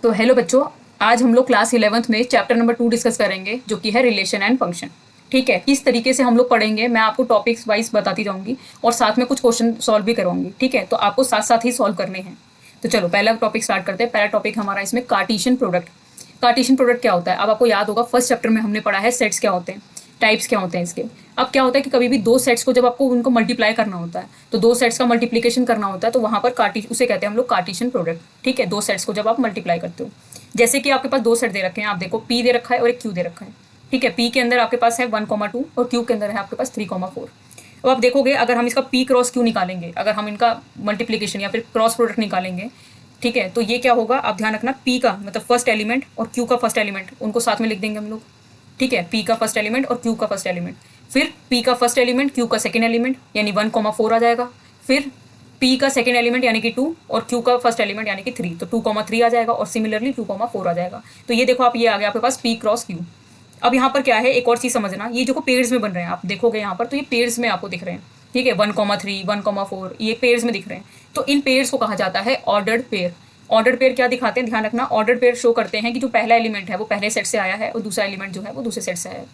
तो हेलो बच्चों, आज हम लोग क्लास 11th में चैप्टर नंबर 2 डिस्कस करेंगे जो कि है रिलेशन एंड फंक्शन। ठीक है, किस तरीके से हम लोग पढ़ेंगे मैं आपको टॉपिक्स वाइज बताती जाऊंगी और साथ में कुछ क्वेश्चन सॉल्व भी करवाऊंगी। ठीक है, तो आपको साथ साथ ही सॉल्व करने हैं। तो चलो पहला टॉपिक स्टार्ट करते हैं। पहला टॉपिक हमारा इसमें कार्टेशियन प्रोडक्ट। कार्टेशियन प्रोडक्ट क्या होता है? अब आपको याद होगा फर्स्ट चैप्टर में हमने पढ़ा है सेट्स क्या होते हैं, टाइप्स क्या होते हैं इसके। अब क्या होता है कि कभी भी दो सेट्स को जब आपको उनको मल्टीप्लाई करना होता है तो दो सेट्स का मल्टीप्लीकेशन करना होता है, तो वहां पर कार्टी उसे कहते हैं हम लोग कार्टेशियन प्रोडक्ट। ठीक है, दो सेट्स को जब आप मल्टीप्लाई करते हो, जैसे कि आपके पास दो सेट दे रखे हैं, आप देखो पी दे रखा है और एक क्यू दे रखा है। ठीक है, पी के अंदर आपके पास है 1,2 और क्यू के अंदर है आपके पास 3,4। अब आप देखोगे अगर हम इसका पी क्रॉस क्यू निकालेंगे, अगर हम इनका मल्टीप्लीकेशन या फिर क्रॉस प्रोडक्ट निकालेंगे, ठीक है, तो ये क्या होगा, आप ध्यान रखना, पी का मतलब फर्स्ट एलिमेंट और क्यू का फर्स्ट एलिमेंट उनको साथ में लिख देंगे हम लोग। ठीक है, पी का फर्स्ट एलिमेंट और क्यू का फर्स्ट एलिमेंट, फिर पी का फर्स्ट एलिमेंट क्यू का सेकेंड एलिमेंट यानी 1,4 आ जाएगा, फिर पी का सेकेंड एलिमेंट यानी कि 2 और क्यू का फर्स्ट एलिमेंट यानी कि 3, तो 2,3 आ जाएगा और सिमिलरली 2,4 आ जाएगा। तो ये देखो आप, ये आ गया आपके पास पी क्रॉस क्यू। अब यहाँ पर क्या है, एक और चीज़ समझना, ये जो पेयर्स में बन रहे हैं आप देखोगे यहाँ पर, तो ये पेयर्स में आपको दिख रहे हैं। ठीक है, 1,3 1,4 ये पेयर्स में दिख रहे हैं। तो इन पेयर्स को कहा जाता है ऑर्डर्ड पेयर। ऑर्डर्ड पेयर क्या दिखाते हैं, ध्यान रखना, ऑर्डर्ड पेयर शो करते हैं कि जो पहला एलिमेंट है वो पहले सेट से आया है और दूसरा एलिमेंट जो है वो दूसरे सेट से आया है।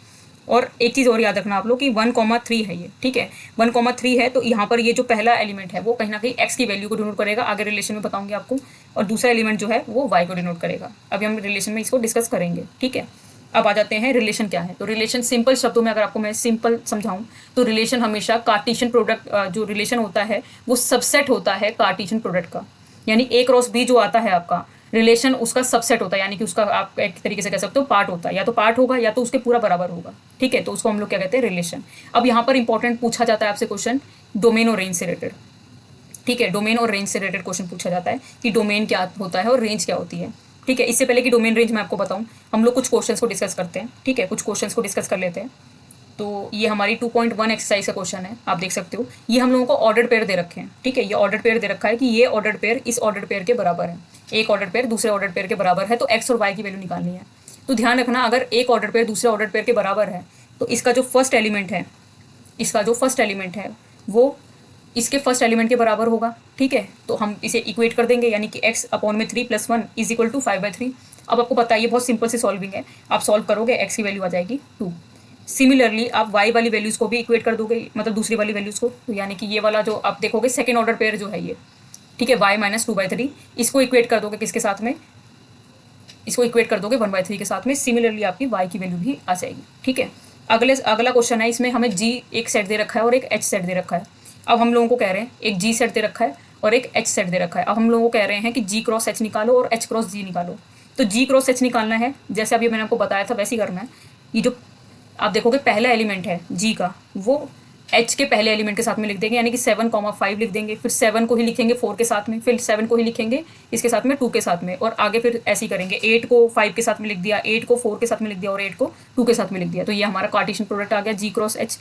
और एक चीज़ और याद रखना आप लोग कि 1,3 है ये। ठीक है, 1,3 है, तो यहाँ पर ये जो पहला एलिमेंट है वो कहीं ना कहीं एक्स की वैल्यू को डिनोट करेगा, आगे रिलेशन में बताऊंगी आपको, और दूसरा एलिमेंट जो है वो वाई को डिनोट करेगा। अभी हम रिलेशन में इसको डिस्कस करेंगे। ठीक है, अब आ जाते हैं रिलेशन क्या है। तो रिलेशन सिंपल शब्दों में अगर आपको मैं सिंपल समझाऊं तो रिलेशन हमेशा कार्टेशियन प्रोडक्ट, जो रिलेशन होता है वो सबसेट होता है कार्टेशियन प्रोडक्ट का। यानी ए क्रॉस बी जो आता है आपका रिलेशन, उसका सबसेट होता है, यानी कि उसका आप एक तरीके से कह सकते हो पार्ट होता है, या तो पार्ट होगा या तो उसके पूरा बराबर होगा। ठीक है, तो उसको हम लोग क्या कहते हैं, रिलेशन। अब यहाँ पर इंपॉर्टेंट पूछा जाता है आपसे क्वेश्चन डोमेन और रेंज से रिलेटेड। ठीक है, डोमेन और रेंज से रिलेटेड क्वेश्चन पूछा जाता है कि डोमेन क्या होता है और रेंज क्या होती है। ठीक है, इससे पहले कि डोमेन रेंज मैं आपको बताऊं, हम लोग कुछ क्वेश्चंस को डिस्कस करते हैं। ठीक है, कुछ क्वेश्चंस को डिस्कस कर लेते हैं। तो ये हमारी 2.1 एक्सरसाइज का क्वेश्चन है, आप देख सकते हो। ये हम लोगों को ऑर्डर पेयर दे रखे हैं। ठीक है, ये ऑर्डर पेयर दे रखा है कि ये ऑर्डर पेयर इस ऑर्डर पेयर के बराबर है, एक ऑर्डर पेयर दूसरे ऑर्डर पेयर के बराबर है, तो एक्स और वाई की वैल्यू निकालनी है। तो ध्यान रखना, अगर एक ऑर्डर पेयर दूसरे ऑर्डर पेयर के बराबर है तो इसका जो फर्स्ट एलिमेंट है, इसका जो फर्स्ट एलिमेंट है वो इसके फर्स्ट एलिमेंट के बराबर होगा। ठीक है, तो हम इसे इक्वेट कर देंगे, यानी कि x अपॉन में 3 + 1 इज इक्वल टू 5/3। अब आपको पता है ये बहुत सिंपल सी सॉल्विंग है, आप सॉल्व करोगे x की वैल्यू आ जाएगी 2। सिमिलरली आप y वाली वैल्यूज़ को भी इक्वेट कर दोगे, मतलब दूसरी वाली वैल्यूज़ को, तो यानी कि ये वाला जो आप देखोगे सेकेंड ऑर्डर पेयर जो है ये, ठीक है, y - 2/3, इसको इक्वेट कर दोगे किसके साथ में, इसको इक्वेट कर दोगे 1/3 के साथ में। सिमिलरली आपकी y की वैल्यू भी आ जाएगी। ठीक है, अगला क्वेश्चन है, इसमें हमें g एक सेट दे रखा है और एक h सेट दे रखा है। अब हम लोगों को कह रहे हैं एक g सेट दे रखा है और एक h सेट दे रखा है। अब हम लोगों को कह रहे हैं कि g क्रॉस h निकालो और h क्रॉस g निकालो। तो g क्रॉस h निकालना है, जैसे अभी मैंने आपको बताया था वैसे ही करना है। ये जो आप देखोगे पहला एलिमेंट है जी का, वो एच के पहले एलिमेंट के साथ में लिख देंगे, यानी कि 7,5 लिख देंगे, फिर 7 को ही लिखेंगे 4 के साथ में, फिर 7 को ही लिखेंगे इसके साथ में 2 के साथ में, और आगे फिर ऐसे ही करेंगे। 8 को 5 के साथ में लिख दिया, 8 को 4 के साथ में लिख दिया और 8 को 2 के साथ में लिख दिया। तो ये हमारा कार्टेशियन प्रोडक्ट आ गया जी क्रॉस एच।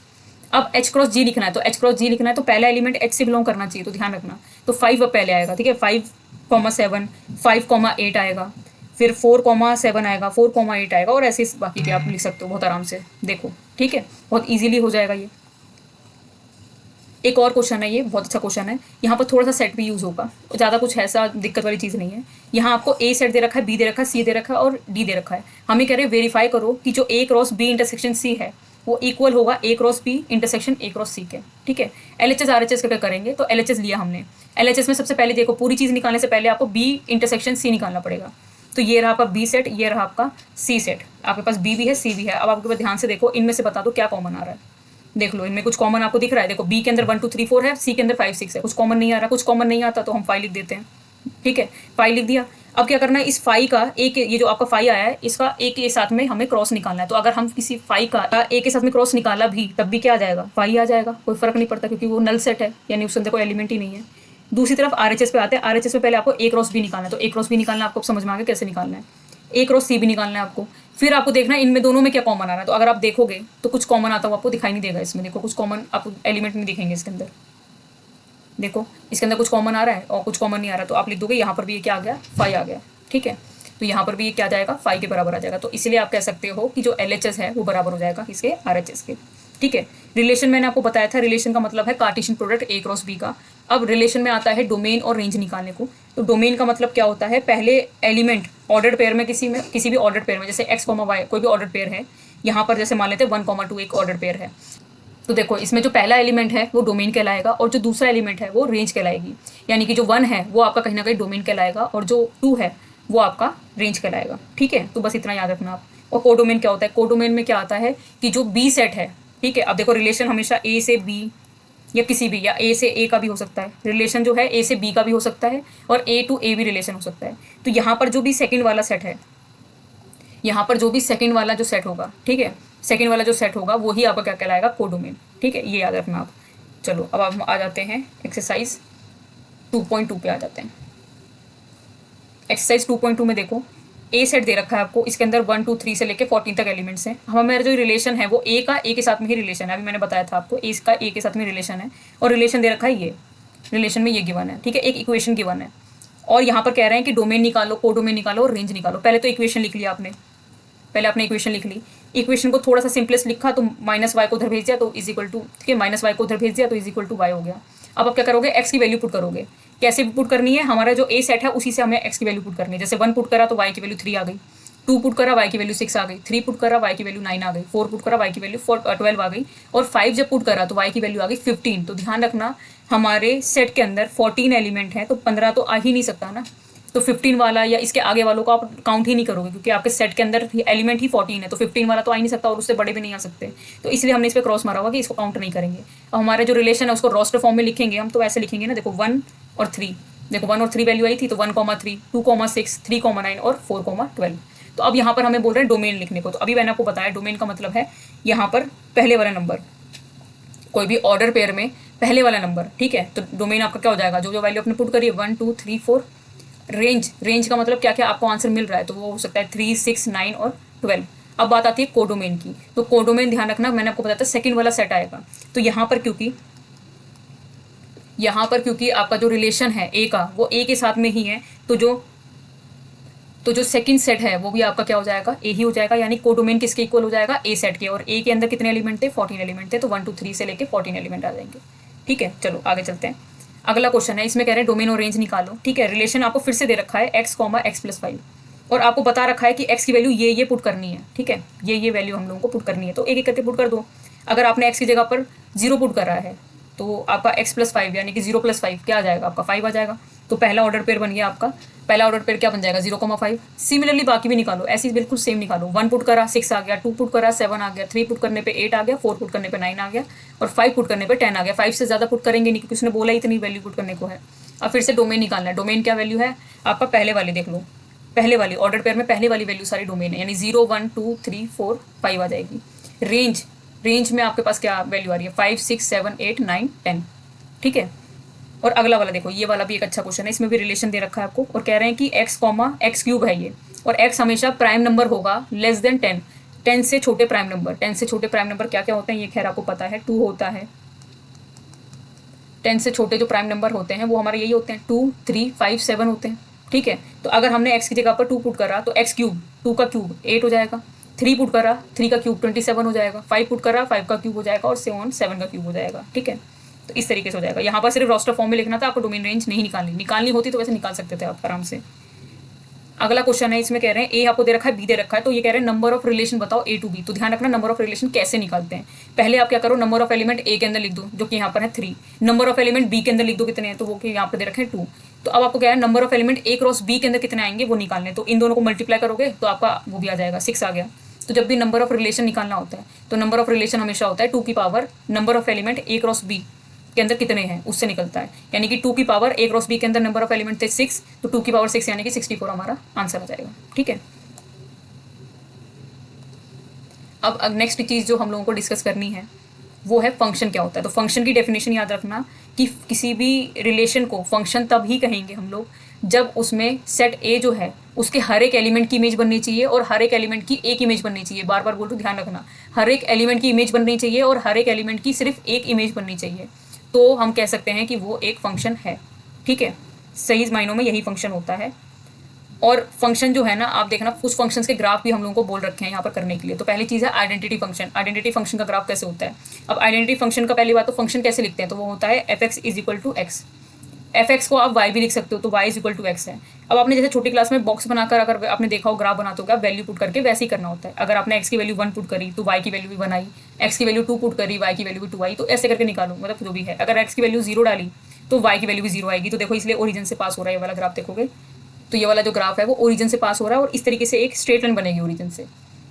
अब एच क्रॉस जी लिखना है, तो एच क्रॉस जी लिखना है तो पहला एलिमेंट एच से बिलोंग करना चाहिए, तो ध्यान रखना। तो 5 अब पहले आएगा, ठीक है, 5,7 5,8 आएगा, फिर 4,7 आएगा, 4,8 आएगा, और ऐसे बाकी के आप लिख सकते हो बहुत आराम से, देखो। ठीक है, बहुत इजीली हो जाएगा ये। एक और क्वेश्चन है, ये बहुत अच्छा क्वेश्चन है, यहाँ पर थोड़ा सा सेट भी यूज़ होगा, ज़्यादा कुछ ऐसा दिक्कत वाली चीज़ नहीं है। यहाँ आपको ए सेट दे रखा है, बी दे रखा है, सी दे रखा है और डी दे रखा है। हमें कह रहे हैं वेरीफाई करो कि जो A cross B intersection C है वो इक्वल होगा A cross B intersection A cross C के। ठीक है, LHS RHS करके करेंगे, तो LHS लिया हमने। LHS में सबसे पहले देखो, पूरी चीज़ निकालने से पहले आपको बी इंटरसेक्शन सी निकालना पड़ेगा। तो ये रहा आपका बी सेट, ये रहा आपका सी सेट, आपके पास बी भी है सी भी है। अब आपके पास ध्यान से देखो, इनमें से बता दो क्या कॉमन आ रहा है। देख लो, इनमें कुछ कॉमन आपको दिख रहा है, देखो बी के अंदर 1 2 3 4 है, सी के अंदर 5 6 है, कुछ कॉमन नहीं आ रहा। कुछ कॉमन नहीं आता तो हम 5 लिख देते हैं। ठीक है, 5 लिख दिया। अब क्या करना है, इस 5 का एक, ये जो आपका 5 आया है इसका एक के साथ में हमें क्रॉस निकालना है। तो अगर हम किसी 5 का एक के साथ में क्रॉस निकाला भी तब भी क्या आ जाएगा, 5 आ जाएगा, कोई फर्क नहीं पड़ता, क्योंकि वो नल सेट है, यानी उसके अंदर कोई एलिमेंट ही नहीं है। दूसरी तरफ RHS पे आते हैं, RHS में पहले आपको ए क्रॉस बी निकालना है, तो ए क्रॉस बी निकालना आपको समझ में आ गया कैसे निकालना है। ए क्रॉस सी भी निकालना है आपको। फिर आपको देखना है इनमें दोनों में क्या कॉमन आ रहा है, तो अगर आप देखोगे तो कुछ कॉमन आता हुआ आपको दिखाई नहीं देगा इसमें। देखो कुछ कॉमन आपको एलिमेंट नहीं दिखेंगे इसके अंदर, देखो इसके अंदर कुछ कॉमन आ रहा है और कुछ कॉमन नहीं आ रहा, तो आप लिख दोगे यहाँ पर भी ये क्या आ गया, 5 आ गया। ठीक है, तो यहाँ पर भी ये क्या आ जाएगा, 5 के बराबर आ जाएगा। तो इसलिए आप कह सकते हो कि जो LHS है वो बराबर हो जाएगा इसके RHS के। ठीक है, रिलेशन मैंने आपको बताया था, रिलेशन का मतलब है Cartesian product A cross B का। अब रिलेशन में आता है डोमेन और रेंज निकालने को। तो डोमेन का मतलब क्या होता है, पहले एलिमेंट ऑर्डर्ड पेयर में किसी भी ऑर्डर्ड पेयर में, जैसे x, y कोई भी ऑर्डर्ड पेयर है, यहाँ पर जैसे मान लेते हैं 1, 2 एक ऑर्डर्ड पेयर है। तो देखो इसमें जो पहला एलिमेंट है वो डोमेन कहलाएगा और जो दूसरा एलिमेंट है वो रेंज कहलाएगी। यानी कि जो 1 है वो आपका कहीं ना कहीं डोमेन कहलाएगा और जो 2 है वो आपका रेंज कहलाएगा। ठीक है, तो बस इतना याद रखना आप। और कोडोमेन क्या होता है, कोडोमेन में क्या आता है कि जो बी सेट है, ठीक है, अब देखो रिलेशन हमेशा ए से बी या किसी भी, या ए से ए का भी हो सकता है रिलेशन, जो है ए से बी का भी हो सकता है और ए टू ए भी रिलेशन हो सकता है। तो यहाँ पर जो भी सेकंड वाला सेट है, यहाँ पर जो भी सेकंड वाला जो सेट होगा, ठीक है, सेकंड वाला जो सेट होगा वही आपका क्या कहलाएगा, कोडोमेन। ठीक है, ये याद रखना आप। चलो अब हम आ जाते हैं एक्सरसाइज 2.2 पे आ जाते हैं। एक्सरसाइज 2.2 में देखो ए सेट दे रखा है आपको, इसके अंदर 1, 2, 3 से लेके 14 तक एलिमेंट्स हैं। हमारा जो रिलेशन है वो ए का ए के साथ में ही रिलेशन है, अभी मैंने बताया था आपको ए का ए के साथ में रिलेशन है और रिलेशन दे रखा है ये, रिलेशन में ये गिवन है। ठीक है, एक इक्वेशन गिवन है और यहाँ पर कह रहे हैं कि डोमेन निकालो, कोडोमेन निकालो और रेंज निकालो। पहले तो इक्वेशन लिख लिया आपने, पहले आपने इक्वेशन लिख ली, इक्वेशन को थोड़ा सा सिंपलेस्ट लिखा तो -y को उधर भेज दिया तो इज इक्वल टू, ठीक है, -y को उधर भेज दिया तो इज इक्वल टू y हो गया। अब आप क्या करोगे, x की वैल्यू पुट करोगे। कैसे पुट करनी है, हमारा जो a सेट है उसी से हमें x की वैल्यू पुट करनी है। जैसे 1 पुट करा तो y की वैल्यू 3 आ गई, 2 पुट करा y की वैल्यू 6 आ गई, 3 पुट करा y की वैल्यू 9 आ गई, 4 पुट करा y की वैल्यू 12 आ गई और 5 जब पुट करा तो y की वैल्यू आ गई 15। तो ध्यान रखना हमारे सेट के अंदर 14 एलिमेंट है तो 15 तो आ ही नहीं सकता ना, तो 15 वाला या इसके आगे वालों को आप काउंट ही नहीं करोगे क्योंकि आपके सेट के अंदर एलिमेंट ही 14 है, तो 15 वाला तो आ ही नहीं सकता और उससे बड़े भी नहीं आ सकते। तो इसलिए हमने इस पर क्रॉस मारा हुआ कि इसको काउंट नहीं करेंगे। अब हमारे जो रिलेशन है उसको रोस्टर फॉर्म में लिखेंगे हम, तो ऐसे लिखेंगे ना, देखो 1 और 3, देखो 1 और 3 वैल्यू आई थी तो 1,3, 2,6, 3,9 और 4,12। तो अब यहाँ पर हमें बोल रहे हैं डोमेन लिखने को। तो अभी मैंने आपको बताया डोमेन का मतलब है यहाँ पर पहले वाला नंबर, कोई भी ऑर्डर पेयर में पहले वाला नंबर। ठीक है, तो डोमेन आपका क्या हो जाएगा, जो जो वैल्यू आपने पुट करी है 1, 2, 3, 4। रेंज का मतलब क्या क्या आपको आंसर मिल रहा है, तो वो हो सकता है 3, 6, 9 और 12। अब बात आती है कोडोमेन की। तो कोडोमेन ध्यान रखना, मैंने आपको बताया था सेकंड वाला सेट आएगा। तो यहाँ पर क्योंकि आपका जो रिलेशन है ए का वो ए के साथ में ही है, तो जो सेकंड सेट है वो भी आपका क्या हो जाएगा, ए ही हो जाएगा। यानी कोडोमेन किसके इक्वल हो जाएगा, ए सेट के, और ए के अंदर कितने एलिमेंट थे, 14 एलिमेंट थे, तो 1, 2, 3 से लेके 14 एलिमेंट आ जाएंगे। ठीक है, चलो आगे चलते हैं। अगला क्वेश्चन है, इसमें कह रहे हैं डोमेन और रेंज निकालो। ठीक है, रिलेशन आपको फिर से दे रखा है x, x+5 और आपको बता रखा है कि x की वैल्यू ये पुट करनी है। ठीक है, ये वैल्यू हम लोगों को पुट करनी है, तो एक एक करके पुट कर दो। अगर आपने x की जगह पर 0 पुट करा है तो आपका x+5 यानी कि 0 + 5 क्या आ जाएगा, आपका 5 आ जाएगा। तो पहला ऑर्डर पेयर बन गया आपका, पहला ऑर्डर पेयर क्या बन जाएगा, 0,5। सिमिलरली बाकी भी निकालो, ऐसी बिल्कुल सेम निकालो। 1 पुट करा 6 आ गया, 2 पुट करा 7 आ गया, 3 पुट करने पे 8 आ गया, 4 पुट करने पे 9 आ गया और 5 पुट करने पे 10 आ गया। 5 से ज़्यादा पुट करेंगे नहीं क्योंकि उसने बोला इतनी वैल्यू पुट करने को है। अब फिर से डोमेन निकालना है। डोमेन क्या वैल्यू है आपका, पहले वाली देख लो, पहले वाली ऑर्डर पेयर में पहले वाली वैल्यू सारी डोमेन है, यानी 0, 1, 2, 3, 4, 5 आ जाएगी। रेंज में आपके पास क्या वैल्यू आ रही है, 5, 6, 7, 8, 9, 10। ठीक है, और अगला वाला देखो, ये वाला भी एक अच्छा क्वेश्चन है, इसमें भी रिलेशन दे रखा है आपको और कह रहे हैं कि x,x³ है ये, और x हमेशा प्राइम नंबर होगा लेस देन 10, 10 से छोटे प्राइम नंबर। 10 से छोटे प्राइम नंबर क्या क्या होते हैं ये खैर आपको पता है, 2 होता है। 10 से छोटे जो प्राइम नंबर होते हैं वो हमारे यही होते हैं, 2, 3, 5, 7 होते हैं। ठीक है, तो अगर हमने x की जगह पर 2 पुट करा तो x³, 2 का क्यूब 8 हो जाएगा, 3 पुट करा 3 का क्यूब 27 हो जाएगा, 5 पुट करा 5 का क्यूब हो जाएगा और 7 का क्यूब हो जाएगा। ठीक है, तो इस तरीके से हो जाएगा। यहाँ पर सिर्फ रोस्टर फॉर्म में लिखना था, आपको डोमेन रेंज नहीं निकालनी होती तो वैसे निकाल सकते थे आप आराम से। अगला क्वेश्चन है, इसमें कह रहे हैं ए आपको दे रखा है, बी दे रखा है, तो ये कह रहे हैं नंबर ऑफ रिलेशन बताओ A to B। तो ध्यान रखना नंबर ऑफ रिलेशन कैसे निकालते हैं। पहले आप क्या करो, नंबर ऑफ एलिमेंट ए के अंदर लिख दो जो कि यहाँ पर है 3, नंबर ऑफ एलिमेंट बी के अंदर लिख दो कितने हैं, तो वो कि यहाँ पर दे रखे हैं 2। तो अब आपको क्या है, number of element A cross B के अंदर कितने आएंगे वो निकालने, तो इन दोनों को मल्टीप्लाई करोगे तो आपका वो भी आ जाएगा, 6 आ गया। तो जब भी नंबर ऑफ रिलेशन निकालना होता है तो नंबर ऑफ रिलेशन हमेशा होता है 2 की power number of element A cross B के अंदर कितने हैं उससे निकलता है, यानी कि 2 की पावर A क्रॉस B के अंदर नंबर ऑफ एलिमेंट थे 6, तो 2 की पावर 6 यानी कि 64 हमारा आंसर आ जाएगा। ठीक है, अब नेक्स्ट चीज़ जो हम लोगों को डिस्कस करनी है वो है फंक्शन क्या होता है। तो फंक्शन की डेफिनेशन याद रखना कि किसी भी रिलेशन को फंक्शन तब ही कहेंगे हम लोग जब उसमें सेट ए जो है उसके हर एक एलिमेंट की इमेज बननी चाहिए और हर एक एलिमेंट की एक इमेज बननी चाहिए। बार बार बोल रहा हूँ, ध्यान रखना, हर एक एलिमेंट की इमेज बननी चाहिए और हर एक एलिमेंट की सिर्फ एक इमेज बननी चाहिए, तो हम कह सकते हैं कि वो एक फंक्शन है। ठीक है, सही मायनों में यही फंक्शन होता है। और फंक्शन जो है ना, आप देखना कुछ फंक्शंस के ग्राफ भी हम लोगों को बोल रखे हैं यहाँ पर करने के लिए। तो पहली चीज़ है आइडेंटिटी फंक्शन। आइडेंटिटी फंक्शन का ग्राफ कैसे होता है, अब आइडेंटिटी फंक्शन का पहली बात तो फंक्शन कैसे लिखते हैं, तो वो होता है f(x = x). fx को आप y भी लिख सकते हो, तो y is equal to x है। अब आपने जैसे छोटी क्लास में बॉक्स बनाकर अगर आपने देखा हो ग्राफ बनाते हो क्या, वैल्यू पुट करके वैसे ही करना होता है। अगर आपने x की वैल्यू 1 पुट करी तो y की वैल्यू भी 1 आई, x की वैल्यू 2 पुट करी y की वैल्यू भी 2 आई, तो ऐसे करके निकालो, मतलब जो भी है। अगर x की वैल्यू 0 डाली तो y की वैल्यू भी 0 आएगी। तो देखो इसलिए ओरिजिन से पास हो रहा है ये वाला ग्राफ, देखोगे तो ये वाला जो ग्राफ है वो ओरिजिन से पास हो रहा है और इस तरीके से एक स्ट्रेट लाइन बनेगी ओरिजिन से।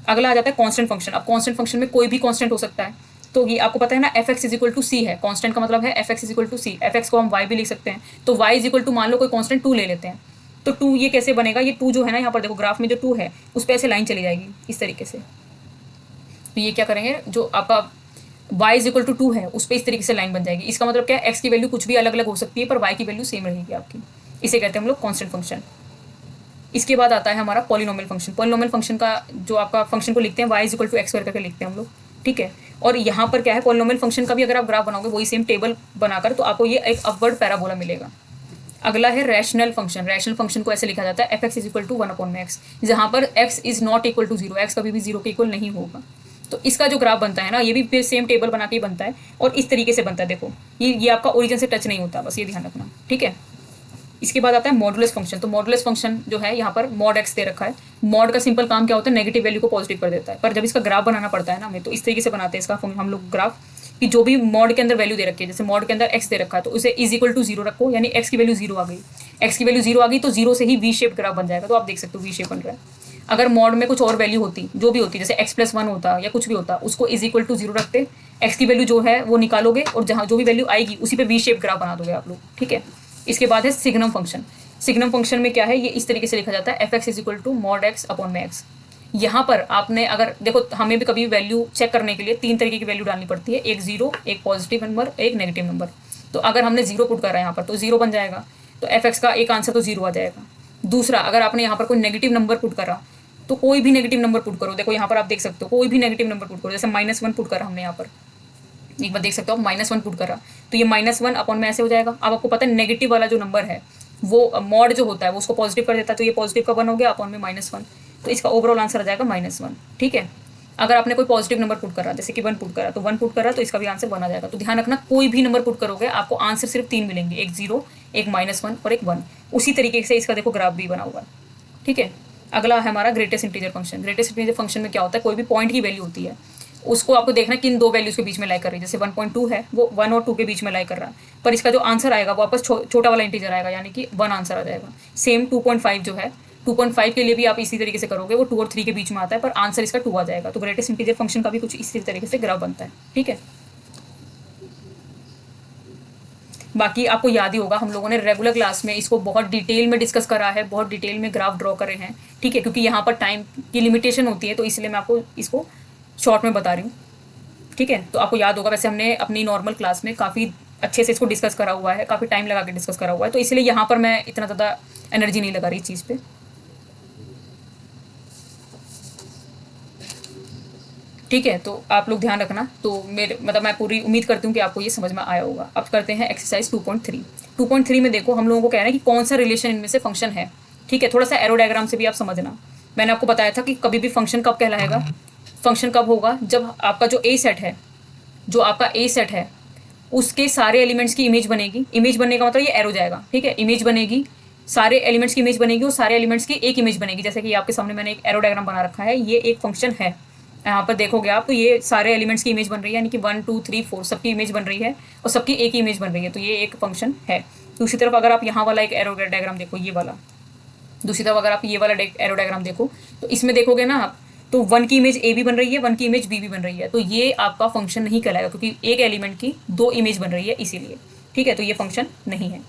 अगला आ जाता है कांस्टेंट फंक्शन। अब कांस्टेंट फंक्शन में कोई भी कांस्टेंट हो सकता है, तो ये आपको पता है ना F x is equal to C है। कांस्टेंट का मतलब है F x is equal to C. F X को हम वाई भी लिख सकते हैं, तो वाई इज इक्वल टू मान लो कोई कांस्टेंट 2 ले लेते हैं, तो 2 ये कैसे बनेगा, ये 2 जो है ना यहाँ पर देखो ग्राफ में जो 2 है उस पर ऐसे लाइन चली जाएगी इस तरीके से। तो ये क्या करेंगे, जो आपका y इज इक्वल टू 2 है उस पर इस तरीके से लाइन बन जाएगी। इसका मतलब क्या है, x की वैल्यू कुछ भी अलग अलग हो सकती है पर y की वैल्यू सेम रहेगी आपकी। इसे कहते हैं हम लोग कांस्टेंट फंक्शन। इसके बाद आता है हमारा पॉलिनोमियल फंक्शन। पॉलिनोमियल फंक्शन का जो आपका फंक्शन को लिखते हैं y is equal to x square करके लिखते हैं हम लोग, ठीक है। और यहाँ पर क्या है, पॉलिनोमियल फंक्शन का भी अगर आप ग्राफ बनाओगे वही सेम टेबल बनाकर, तो आपको ये एक अपवर्ड पैराबोला मिलेगा। अगला है रैशनल फंक्शन। रैशनल फंक्शन को ऐसे लिखा जाता है F x is equal to 1/x, जहाँ पर x is not equal to 0, x कभी भी 0 के इक्वल नहीं होगा। तो इसका जो ग्राफ बनता है ना, ये भी फिर सेम टेबल बना के ही बनता है और इस तरीके से बनता है। देखो ये आपका ओरिजिन से टच नहीं होता, बस ये ध्यान रखना, ठीक है। इसके बाद आता है मॉडुलस फंक्शन। तो मॉडुलस फंक्शन जो है यहाँ पर मॉड एक्स दे रखा है। मॉड का सिंपल काम क्या होता है, नेगेटिव वैल्यू को पॉजिटिव कर देता है। पर जब इसका ग्राफ बनाना पड़ता है ना हमें, तो इस तरीके से बनाते हैं इसका हम लोग ग्राफ, कि जो भी मॉड के अंदर वैल्यू दे रखी है, जैसे मॉड के अंदर एक्स दे रखा है तो उसे इज इक्वल टू 0 रखो, यानी एक्स की वैल्यू 0 आ गई। एक्स की वैल्यू 0 आ गई तो 0 से ही वी शेप ग्राफ बन जाएगा। तो आप देख सकते हो वी शेप बन रहा है। अगर मॉड में कुछ और वैल्यू होती, जो भी होती, जैसे x+1 होता या कुछ भी होता, उसको इज इक्वल टू 0 रखते, एक्स की वैल्यू जो है वो निकालोगे और जहाँ जो भी वैल्यू आएगी उसी पे वी शेप ग्राफ बना दोगे आप लोग, ठीक है। इसके बाद है सिग्नम फंक्शन। सिग्नम फंक्शन में क्या है, ये इस तरीके से लिखा जाता है F x is equal to mod x upon में एक्स। यहाँ पर आपने अगर देखो, हमें भी कभी वैल्यू चेक करने के लिए 3 तरीके की वैल्यू डालनी पड़ती है, एक 0, एक पॉजिटिव नंबर, एक नेगेटिव नंबर। तो अगर हमने 0 पुट करा है यहाँ पर तो 0 बन जाएगा, तो एफ एक्स का एक आंसर तो 0 आ जाएगा। दूसरा, अगर आपने यहाँ पर कोई नेगेटिव नंबर पुट करा तो कोई भी नेगेटिव नंबर पुट करो, देखो यहाँ पर आप देख सकते हो कोई भी नेगेटिव नंबर पुट करो, जैसे -1 पुट करा हमने यहाँ पर, एक बार देख सकते हो आप -1 पुट करा तो ये -1 अपॉन में ऐसे हो जाएगा। अब आपको पता है नेगेटिव वाला जो नंबर है वो मॉड जो होता है वो उसको पॉजिटिव कर देता है, तो ये पॉजिटिव का 1 हो गया अपॉन में -1, तो इसका ओवरऑल आंसर आ जाएगा -1, ठीक है। अगर आपने कोई पॉजिटिव नंबर पुट करा, जैसे कि 1 पुट करा, तो 1 पुट करा तो इसका भी आंसर 1 आ जाएगा। तो ध्यान रखना, कोई भी नंबर पुट करोगे आपको आंसर सिर्फ 3 मिलेंगे, एक 0, एक -1 और एक 1। उसी तरीके से इसका देखो ग्राफ भी बना हुआ है, ठीक है। अगला है हमारा greatest integer function. Greatest integer function में क्या होता है, कोई भी पॉइंट की वैल्यू होती है, उसको आपको देखना किन दो वैल्यूज के बीच में लाई कर रही है। जैसे 1.2 है वो 1 और 2 के बीच में लाई कर रहा है, पर इसका जो आंसर आएगा वापस छोटा वाला इंटीजर आएगा, यानी कि 1 आंसर आ जाएगा। सेम 2.5 जो है, 2.5 के लिए भी आप इसी तरीके से करोगे, वो 2 और 3 के बीच में आता है पर आंसर इसका 2 आ जाएगा। तो ग्रेटेस्ट इंटीजर फंक्शन का भी कुछ इसी तरीके से ग्राफ बनता है, ठीक है। बाकी आपको याद ही होगा हम लोगों ने रेगुलर क्लास में इसको बहुत डिटेल में डिस्कस करा है, बहुत डिटेल में ग्राफ ड्रॉ करे हैं, ठीक है। क्योंकि यहाँ पर टाइम की लिमिटेशन होती है तो इसलिए मैं आपको इसको शॉर्ट में बता रही हूँ, ठीक है। तो आपको याद होगा, वैसे हमने अपनी नॉर्मल क्लास में काफ़ी अच्छे से इसको डिस्कस करा हुआ है, काफ़ी टाइम लगा के डिस्कस करा हुआ है, तो इसलिए यहाँ पर मैं इतना ज़्यादा एनर्जी नहीं लगा रही इस चीज़ पे, ठीक है। तो आप लोग ध्यान रखना। तो मेरे मतलब मैं पूरी उम्मीद करती हूँ कि आपको ये समझ में आया होगा। अब करते हैं एक्सरसाइज 2.3। 2.3 में देखो हम लोगों को कह रहे हैं कि कौन सा रिलेशन इनमें से फंक्शन है, ठीक है। थोड़ा सा एरो डायग्राम से भी आप समझना। मैंने आपको बताया था कि कभी भी फंक्शन कब कहलाएगा, फंक्शन कब होगा, जब आपका जो ए सेट है, जो आपका ए सेट है उसके सारे एलिमेंट्स की इमेज बनेगी। इमेज बनने का मतलब ये एरो जाएगा, ठीक है। इमेज बनेगी, सारे एलिमेंट्स की इमेज बनेगी और सारे एलिमेंट्स की एक इमेज बनेगी। जैसे कि आपके सामने मैंने एक एरो डायग्राम बना रखा है, ये एक फंक्शन है। यहाँ पर देखोगे आप तो ये सारे एलिमेंट्स की इमेज बन रही है, यानी कि 1 2 3 4 सबकी इमेज बन रही है और सबकी एक ही इमेज बन रही है, तो ये एक फंक्शन है। दूसरी तरफ अगर आप यहाँ वाला एक एरो डायग्राम देखो, ये वाला, दूसरी तरफ अगर आप ये वाला एरो डायग्राम देखो तो इसमें देखोगे ना आप, तो 1 की इमेज ए भी बन रही है, 1 की इमेज बी भी बन रही है, तो ये आपका फंक्शन नहीं कहलाएगा क्योंकि एक एलिमेंट की 2 इमेज बन रही है इसीलिए, ठीक है। तो ये फंक्शन नहीं है।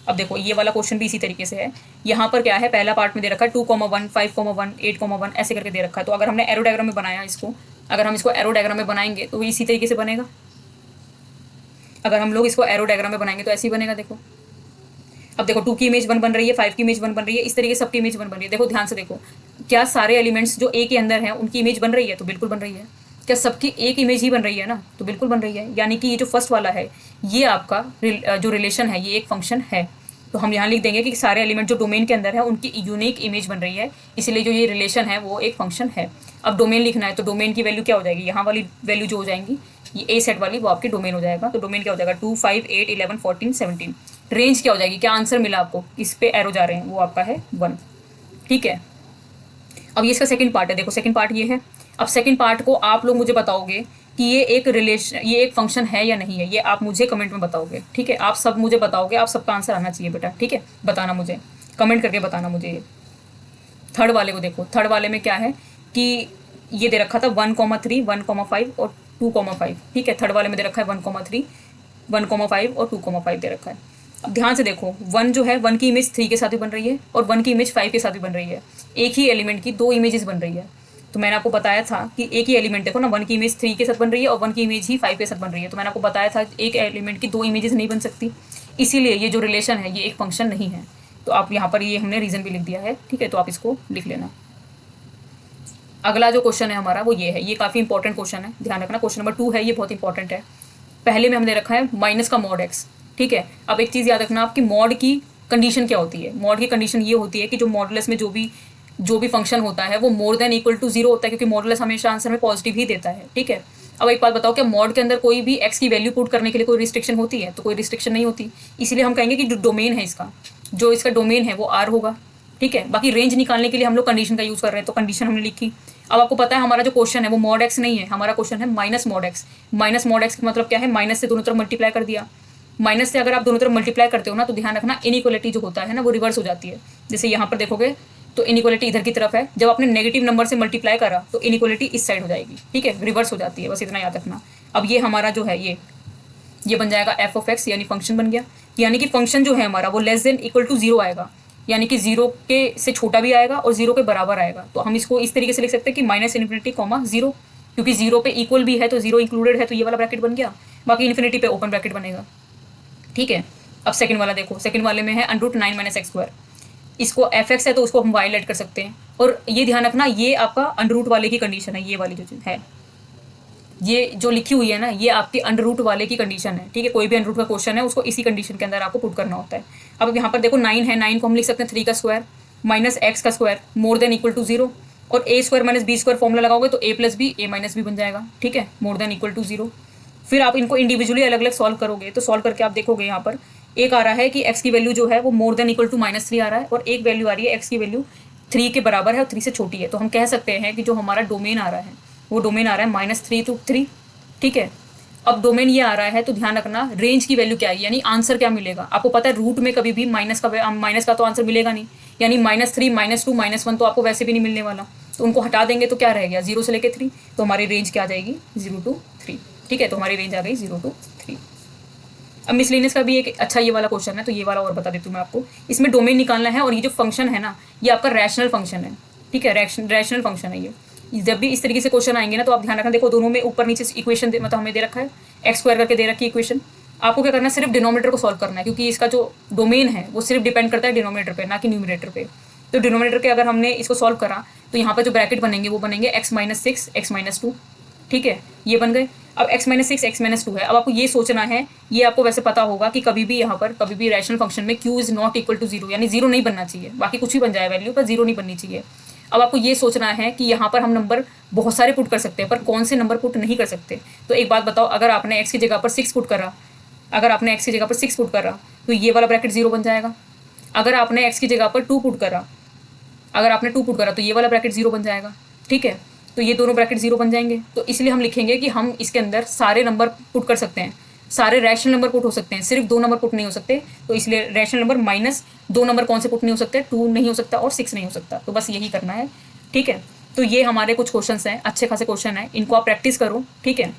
अब देखो ये वाला क्वेश्चन भी इसी तरीके से है। यहाँ पर क्या है, पहला पार्ट में दे रखा है 2,1 5,1 8,1 ऐसे करके दे रखा है। तो अगर हमने एरो डायग्राम में बनाया इसको, अगर हम इसको एरो डायग्राम में बनाएंगे तो इसी तरीके से बनेगा। अगर हम लोग इसको एरो डायग्राम में बनाएंगे तो ऐसे ही बनेगा। देखो अब देखो 2 की इमेज 1 बन रही है, 5 की इमेज 1 बन रही है, इस तरीके से सबकी इमेज 1 बन रही है। देखो ध्यान से देखो, क्या सारे एलिमेंट्स जो ए के अंदर हैं उनकी इमेज बन रही है? तो बिल्कुल बन रही है। क्या सबकी एक इमेज ही बन रही है ना? तो बिल्कुल बन रही है। यानी कि ये जो फर्स्ट वाला है ये आपका जो रिलेशन है ये एक फंक्शन है। तो हम यहाँ लिख देंगे कि सारे एलिमेंट जो डोमेन के अंदर है उनकी यूनिक इमेज बन रही है, इसलिए जो ये रिलेशन है वो एक फंक्शन है। अब डोमेन लिखना है तो डोमेन की वैल्यू क्या हो जाएगी, यहाँ वाली वैल्यू जो हो जाएंगी ये ए सेट वाली वो आपकी डोमेन हो जाएगा। तो डोमेन क्या हो जाएगा 2 5 8 11 14 17, रेंज क्या हो जाएगी, क्या आंसर मिला आपको, इस पे एरो जा रहे हैं, वो आपका है 1। ठीक है, अब ये इसका सेकंड पार्ट है। देखो सेकंड पार्ट ये है। अब सेकंड पार्ट को आप लोग मुझे बताओगे कि ये एक रिलेशन, ये एक फंक्शन है या नहीं है, ये आप मुझे कमेंट में बताओगे। ठीक है, आप सब मुझे बताओगे, आप सबका आंसर आना चाहिए बेटा। ठीक है, बताना मुझे, कमेंट करके बताना मुझे। ये थर्ड वाले को देखो, थर्ड वाले में क्या है कि ये दे रखा था 1,3, 1,5 और 2,5। ठीक है, थर्ड वाले में दे रखा है 1,3, 1,5 और 2,5 दे रखा है। अब ध्यान से देखो, 1 जो है 1 की इमेज 3 के साथ भी बन रही है और 1 की इमेज 5 के साथ भी बन रही है। एक ही एलिमेंट की 2 इमेजेस बन रही है। तो मैंने आपको बताया था कि एक ही एलिमेंट देखो ना, 1 की इमेज 3 के साथ बन रही है और 1 की इमेज ही 5 के साथ बन रही है। तो मैंने आपको बताया था एक एलिमेंट की 2 इमेजेस नहीं बन सकती, इसीलिए ये जो रिलेशन है ये एक फंक्शन नहीं है। तो आप यहाँ पर ये हमने रीज़न भी लिख दिया है। ठीक है, तो आप इसको लिख लेना। अगला जो क्वेश्चन है हमारा वो ये है, ये काफ़ी इंपॉर्टेंट क्वेश्चन है, ध्यान रखना। क्वेश्चन नंबर 2 है, ये बहुत इंपॉर्टेंट है। पहले में हमने रखा है माइनस का मॉड एक्स। ठीक है, अब एक चीज़ याद रखना आपकी, मॉड की कंडीशन क्या होती है। मॉड की कंडीशन ये होती है कि जो मॉडुलस में जो भी फंक्शन होता है वो मोर देन इक्वल टू 0 होता है, क्योंकि मॉडुलस हमेशा आंसर में पॉजिटिव ही देता है। ठीक है, अब एक बात बताओ, क्या मॉड के अंदर कोई भी एक्स की वैल्यू पुट करने के लिए कोई रिस्ट्रिक्शन होती है? तो कोई रिस्ट्रिक्शन नहीं होती, इसीलिए हम कहेंगे कि जो डोमेन है इसका, जो इसका डोमेन है वो आर होगा। ठीक है, बाकी रेंज निकालने के लिए हम लोग कंडीशन का यूज़ कर रहे हैं, तो कंडीशन हमने लिखी। अब आपको पता है हमारा जो क्वेश्चन है वो मॉड एक्स नहीं है, हमारा क्वेश्चन है minus mod x. Minus mod x का मतलब क्या है, माइनस से दोनों तरफ मल्टीप्लाई कर दिया। माइनस से अगर आप दोनों तरफ मल्टीप्लाई करते हो ना, तो ध्यान रखना इनइक्वालिटी जो होता है ना वो रिवर्स हो जाती है। जैसे यहाँ पर देखोगे तो इनइक्वालिटी इधर की तरफ है, जब आपने नेगेटिव नंबर से मल्टीप्लाई करा तो इनइक्वालिटी इस साइड हो जाएगी। ठीक है, रिवर्स हो जाती है, बस इतना याद रखना। अब ये हमारा जो है ये बन जाएगा एफ ऑफ एक्स, यानी फंक्शन बन गया। यानी कि फंक्शन जो है हमारा वो लेस देन इक्वल टू 0 आएगा, यानी कि 0 के से छोटा भी आएगा और 0 के बराबर आएगा। तो हम इसको इस तरीके से लिख सकते हैं कि माइनस इन्फिनिटी कॉमा 0, क्योंकि 0 पे इक्वल भी है तो 0 इंक्लूडेड है, तो ये वाला ब्रैकेट बन गया। बाकी इन्फिनिटी पे ओपन ब्रैकेट बनेगा। ठीक है, अब सेकंड वाला देखो, सेकंड वाले में है √9 - x²। इसको एफ एक्स है तो उसको हम वाई लेट कर सकते हैं। और ये ध्यान रखना, ये आपका अंडर वाले की कंडीशन है, ये वाली जो है, ये जो लिखी हुई है ना, ये आपकी अंडर वाले की कंडीशन है। ठीक है, कोई भी अंडर का क्वेश्चन है उसको इसी कंडीशन के अंदर आपको पुट करना होता है। अब यहाँ पर देखो 9 है, 9 को हम लिख सकते हैं 3 का स्क्वायर माइनस एक्स का square more than equal to 0, और a² - b² फॉर्मूला लगाओगे तो a + b a - b बन जाएगा। ठीक है, मोर देन इक्वल टू 0। फिर आप इनको इंडिविजुअली अलग अलग सॉल्व करोगे, तो सॉल्व करके आप देखोगे यहाँ पर एक आ रहा है कि x की वैल्यू जो है वो मोर देन इक्वल टू -3 आ रहा है, और एक वैल्यू आ रही है x की वैल्यू 3 के बराबर है और 3 से छोटी है। तो हम कह सकते हैं कि जो हमारा डोमेन आ रहा है वो डोमेन आ रहा है -3 to 3। ठीक है, अब डोमेन ये आ रहा है तो ध्यान रखना रेंज की वैल्यू क्या है, यानी आंसर क्या मिलेगा। आपको पता है रूट में कभी भी माइनस का तो आंसर मिलेगा नहीं, यानी -3 -2 -1 तो आपको वैसे भी नहीं मिलने वाला। तो उनको हटा देंगे तो क्या रह गया, 0 से लेकर 3, तो हमारी रेंज क्या आ जाएगी 0 to 3। ठीक है, तो हमारी रेंज आ गई 0 to 3। अब मिसलेनियस का भी एक अच्छा ये वाला क्वेश्चन है, तो ये वाला और बता देती हूँ मैं आपको। इसमें डोमेन निकालना है, और ये जो फंक्शन है ना ये आपका रैशनल फंक्शन है। ठीक है, रैशनल फंक्शन है ये। जब भी इस तरीके से क्वेश्चन आएंगे ना तो आप ध्यान रखना, देखो दोनों में ऊपर नीचे इक्वेशन मतलब हमें दे रखा है, x² करके दे रखी है इक्वेशन। आपको क्या करना है, सिर्फ डिनोमिनेटर को सॉल्व करना है, क्योंकि इसका जो डोमेन है वो सिर्फ डिपेंड करता है डिनोमिनेटर पे, ना कि न्यूमरेटर पे। तो डिनोमिनेटर के अगर हमने इसको सॉल्व करा तो यहाँ पर जो ब्रैकेट बनेंगे वो बनेंगे x - 6 x - 2। ठीक है, ये बन गए। अब x - 6 x - 2 है। अब आपको ये सोचना है, ये आपको वैसे पता होगा कि कभी भी यहाँ पर कभी भी रैशनल फंक्शन में q is not equal to 0, यानी 0 नहीं बनना चाहिए, बाकी कुछ भी बन जाए वैल्यू पर 0 नहीं बननी चाहिए। अब आपको ये सोचना है कि यहाँ पर हम नंबर बहुत सारे पुट कर सकते हैं, पर कौन से नंबर पुट नहीं कर सकते। तो एक बात बताओ, अगर आपने x की जगह पर 6 पुट करा, अगर आपने x की जगह पर 6 पुट करा तो ये वाला ब्रैकेट 0 बन जाएगा। अगर आपने x की जगह पर 2 पुट करा, अगर आपने 2 पुट करा तो ये वाला ब्रैकेट 0 बन जाएगा। ठीक है, तो ये दोनों ब्रैकेट 0 बन जाएंगे। तो इसलिए हम लिखेंगे कि हम इसके अंदर सारे नंबर पुट कर सकते हैं, सारे रैशनल नंबर पुट हो सकते हैं, सिर्फ 2 नंबर पुट नहीं हो सकते। तो इसलिए रैशनल नंबर -2 नंबर कौन से पुट नहीं हो सकते, 2 नहीं हो सकता और 6 नहीं हो सकता। तो बस यही करना है। ठीक है, तो ये हमारे कुछ क्वेश्चंस हैं, अच्छे खासे क्वेश्चन हैं, इनको आप प्रैक्टिस करो। ठीक है।